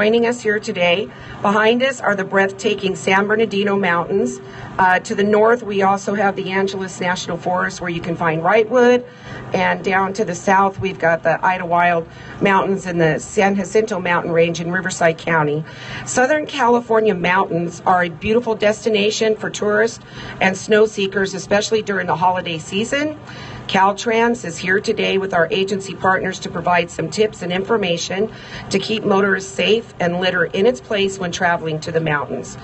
Joining us here today. Behind us are the breathtaking San Bernardino Mountains. To the north, we also have the Angeles National Forest where you can find Wrightwood. And down to the south, we've got the Idlewild Mountains and the San Jacinto Mountain Range in Riverside County. Southern California mountains are a beautiful destination for tourists and snow seekers, especially during the holiday season. Caltrans is here today with our agency partners to provide some tips and information to keep motorists safe and litter in its place when traveling to the mountains.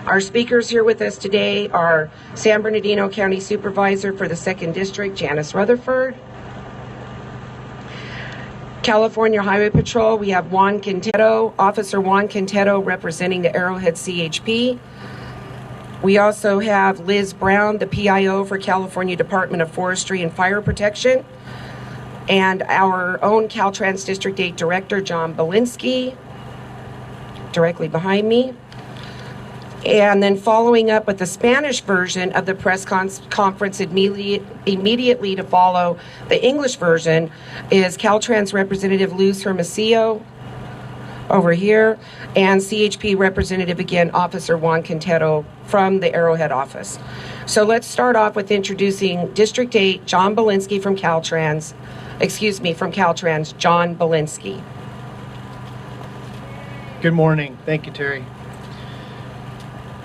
Our speakers here with us today are San Bernardino County Supervisor for the 2nd District, Janice Rutherford. California Highway Patrol, we have Officer Juan Quintero representing the Arrowhead CHP. We also have Liz Brown, the PIO for California Department of Forestry and Fire Protection, and our own Caltrans District 8 Director, John Bulinski, directly behind me. And then following up with the Spanish version of the press conference immediately to follow the English version is Caltrans Representative Luz Hermosillo over here, and CHP representative again, Officer Juan Quintero from the Arrowhead office. So let's start off with introducing District 8, John Bulinski from Caltrans, John Bulinski. Good morning. Thank you, Terry.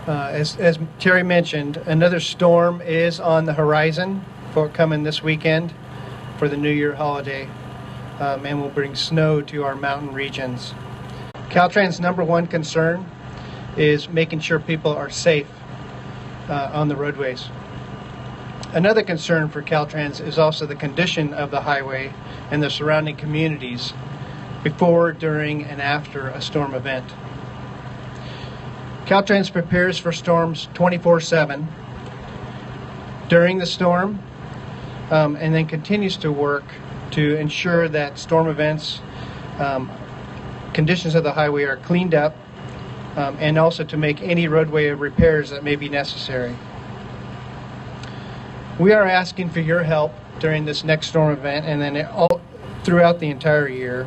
As Terry mentioned, another storm is on the horizon for coming this weekend for the New Year holiday, and will bring snow to our mountain regions. Caltrans' number one concern is making sure people are safe on the roadways. Another concern for Caltrans is also the condition of the highway and the surrounding communities before, during, and after a storm event. Caltrans prepares for storms 24/7 during the storm, and then continues to work to ensure that storm events, conditions of the highway are cleaned up, and also to make any roadway repairs that may be necessary. We are asking for your help during this next storm event and then all throughout the entire year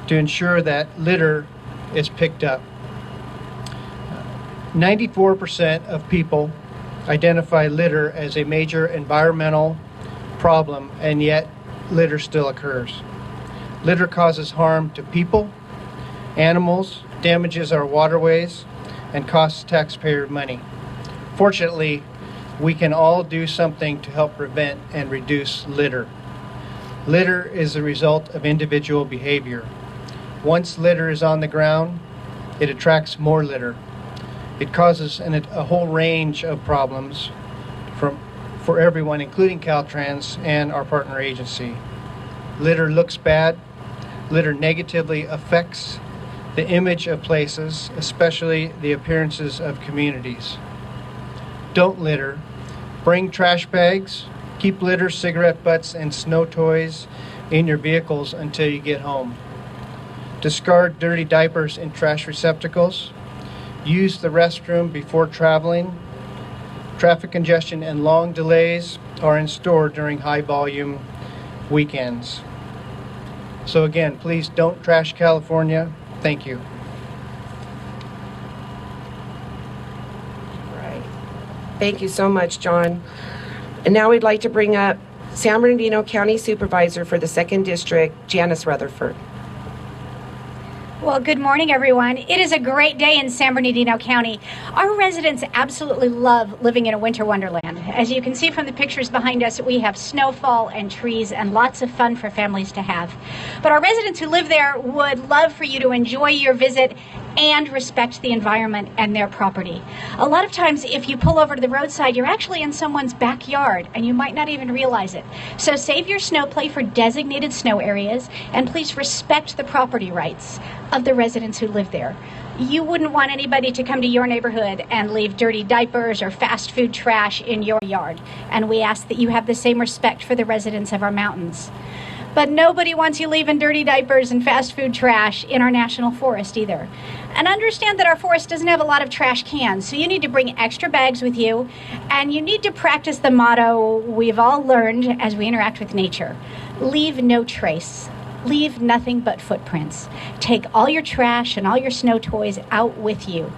to ensure that litter is picked up. 94% of people identify litter as a major environmental problem, and yet litter still occurs. Litter causes harm to people, animals, damages our waterways, and costs taxpayer money. Fortunately, we can all do something to help prevent and reduce litter. Litter is the result of individual behavior. Once litter is on the ground, it attracts more litter. It causes a whole range of problems for everyone, including Caltrans and our partner agency. Litter looks bad. Litter negatively affects the image of places, especially the appearances of communities. Don't litter. Bring trash bags. Keep litter, cigarette butts, and snow toys in your vehicles until you get home. Discard dirty diapers in trash receptacles. Use the restroom before traveling. Traffic congestion and long delays are in store during high volume weekends. So again, please don't trash California. Thank you. Right. Thank you so much, John. And now we'd like to bring up San Bernardino County Supervisor for the 2nd District, Janice Rutherford. Well, good morning, everyone. It is a great day in San Bernardino County. Our residents absolutely love living in a winter wonderland. As you can see from the pictures behind us, we have snowfall and trees and lots of fun for families to have. But our residents who live there would love for you to enjoy your visit and respect the environment and their property. A lot of times, if you pull over to the roadside, you're actually in someone's backyard and you might not even realize it. So save your snow play for designated snow areas, and please respect the property rights of the residents who live there. You wouldn't want anybody to come to your neighborhood and leave dirty diapers or fast food trash in your yard. And we ask that you have the same respect for the residents of our mountains. But nobody wants you leaving dirty diapers and fast food trash in our national forest either. And understand that our forest doesn't have a lot of trash cans, so you need to bring extra bags with you, and you need to practice the motto we've all learned as we interact with nature: leave no trace. Leave nothing but footprints. Take all your trash and all your snow toys out with you.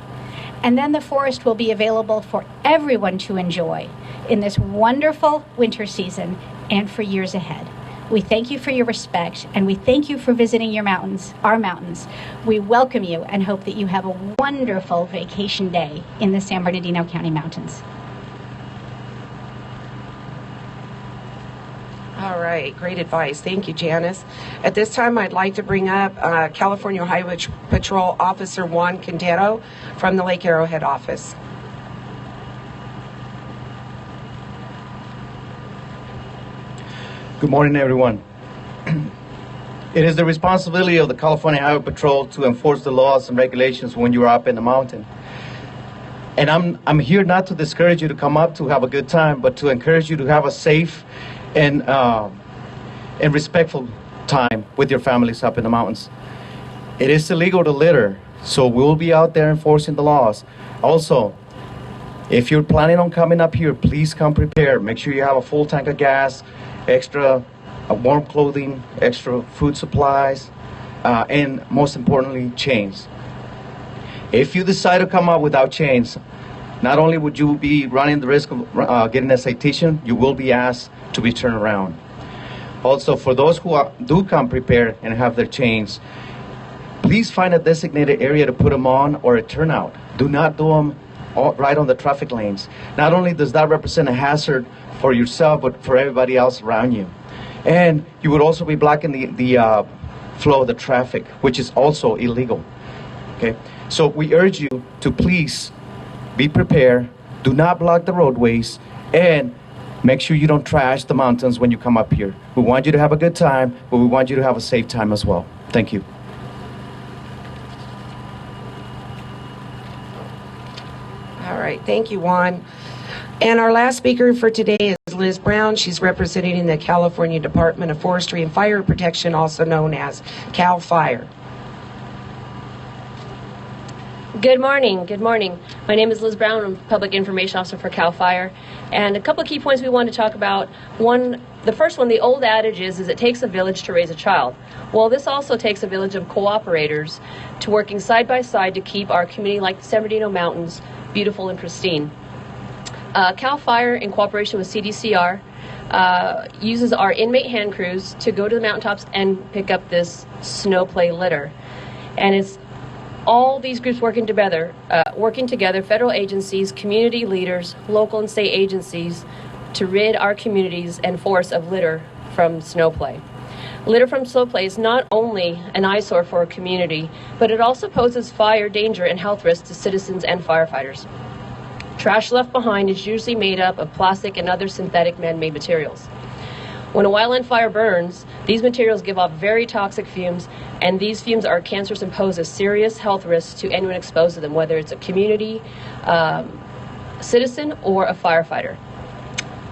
And then the forest will be available for everyone to enjoy in this wonderful winter season and for years ahead. We thank you for your respect, and we thank you for visiting your mountains, our mountains. We welcome you and hope that you have a wonderful vacation day in the San Bernardino County mountains. All right, great advice. Thank you, Janice. At this time, I'd like to bring up California Highway Patrol Officer Juan Quintero from the Lake Arrowhead office. Good morning, everyone. It is the responsibility of the California Highway Patrol to enforce the laws and regulations when you are up in the mountain. And I'm here not to discourage you to come up to have a good time, but to encourage you to have a safe and respectful time with your families up in the mountains. It is illegal to litter, so we'll be out there enforcing the laws. Also, if you're planning on coming up here, please come prepared. Make sure you have a full tank of gas, extra warm clothing, extra food supplies, and most importantly, chains. If you decide to come up without chains, not only would you be running the risk of getting a citation, you will be asked to be turned around. Also, for those who do come prepared and have their chains, please find a designated area to put them on or a turnout. Do not do them right on the traffic lanes. Not only does that represent a hazard for yourself, but for everybody else around you. And you would also be blocking the flow of the traffic, which is also illegal. Okay, so we urge you to please be prepared, do not block the roadways, and make sure you don't trash the mountains when you come up here. We want you to have a good time, but we want you to have a safe time as well. Thank you. All right, thank you, Juan. And our last speaker for today is Liz Brown. She's representing the California Department of Forestry and Fire Protection, also known as Cal Fire. Good morning. Good morning. My name is Liz Brown. I'm Public Information Officer for Cal Fire. And a couple of key points we want to talk about. One, the first one, the old adage is it takes a village to raise a child. Well, this also takes a village of cooperators to working side by side to keep our community like the San Bernardino Mountains beautiful and pristine. Cal Fire, in cooperation with CDCR, uses our inmate hand crews to go to the mountaintops and pick up this snow play litter. And it's all these groups working together, federal agencies, community leaders, local and state agencies, to rid our communities and forests of litter from snow play. Litter from snow play is not only an eyesore for a community, but it also poses fire danger and health risks to citizens and firefighters. Trash left behind is usually made up of plastic and other synthetic man-made materials. When a wildland fire burns, these materials give off very toxic fumes, and these fumes are cancerous and pose a serious health risk to anyone exposed to them, whether it's a community, citizen, or a firefighter.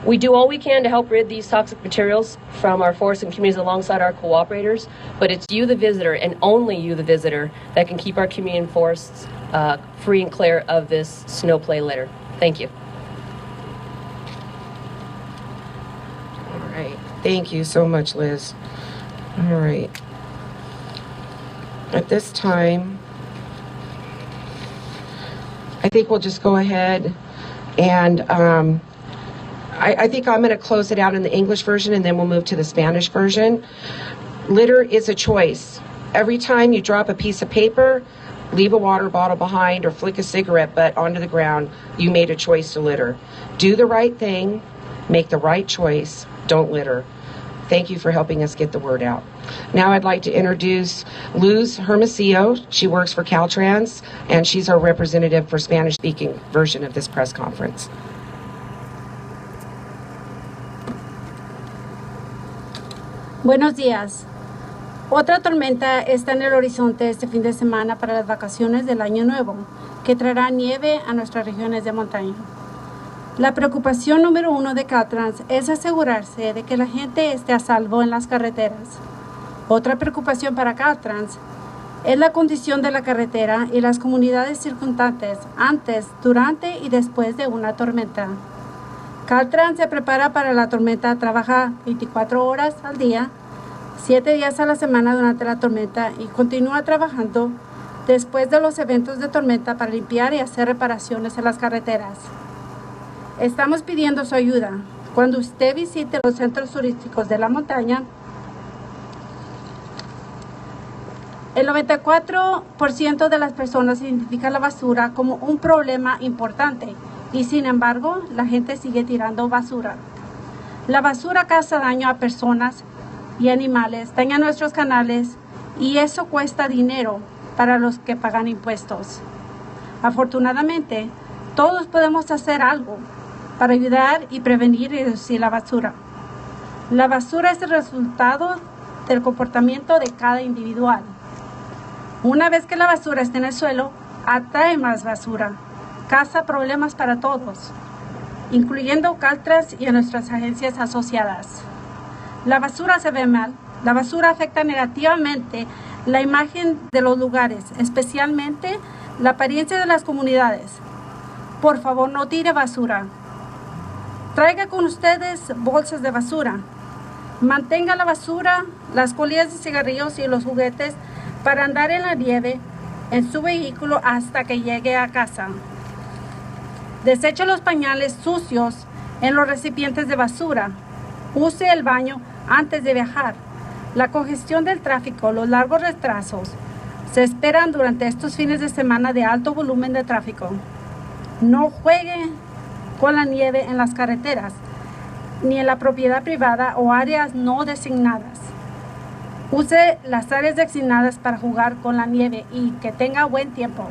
We do all we can to help rid these toxic materials from our forests and communities alongside our cooperators, but it's you, the visitor, and only you, the visitor, that can keep our community and forests free and clear of this snow play litter. Thank you. All right, thank you so much, Liz. All right. At this time, I think we'll just go ahead and I think I'm going to close it out in the English version, and then we'll move to the Spanish version. Litter is a choice. Every time you drop a piece of paper, leave a water bottle behind, or flick a cigarette butt onto the ground, you made a choice to litter. Do the right thing, make the right choice, don't litter. Thank you for helping us get the word out. Now I'd like to introduce Luz Hermosillo. She works for Caltrans, and she's our representative for Spanish-speaking version of this press conference. Buenos días. Otra tormenta está en el horizonte este fin de semana para las vacaciones del Año Nuevo, que traerá nieve a nuestras regiones de montaña. La preocupación número uno de Caltrans es asegurarse de que la gente esté a salvo en las carreteras. Otra preocupación para Caltrans es la condición de la carretera y las comunidades circundantes antes, durante y después de una tormenta. Caltrans se prepara para la tormenta, trabaja 24 horas al día, 7 días a la semana durante la tormenta y continúa trabajando después de los eventos de tormenta para limpiar y hacer reparaciones en las carreteras. Estamos pidiendo su ayuda. Cuando usted visite los centros turísticos de la montaña, el 94% de las personas identifican la basura como un problema importante y sin embargo la gente sigue tirando basura. La basura causa daño a personas y animales, daña nuestros canales y eso cuesta dinero para los que pagan impuestos. Afortunadamente, todos podemos hacer algo para ayudar y prevenir y reducir la basura. La basura es el resultado del comportamiento de cada individual. Una vez que la basura está en el suelo, atrae más basura, causa problemas para todos, incluyendo Caltrans y a nuestras agencias asociadas. La basura se ve mal, la basura afecta negativamente la imagen de los lugares, especialmente la apariencia de las comunidades. Por favor, no tire basura. Traiga con ustedes bolsas de basura. Mantenga la basura, las colillas de cigarrillos y los juguetes para andar en la nieve en su vehículo hasta que llegue a casa. Deseche los pañales sucios en los recipientes de basura. Use el baño antes de viajar. La congestión del tráfico, los largos retrasos se esperan durante estos fines de semana de alto volumen de tráfico. No juegue con la nieve en las carreteras, ni en la propiedad privada o áreas no designadas. Use las áreas designadas para jugar con la nieve y que tenga buen tiempo.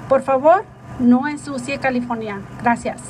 Por favor, no ensucie California. Gracias.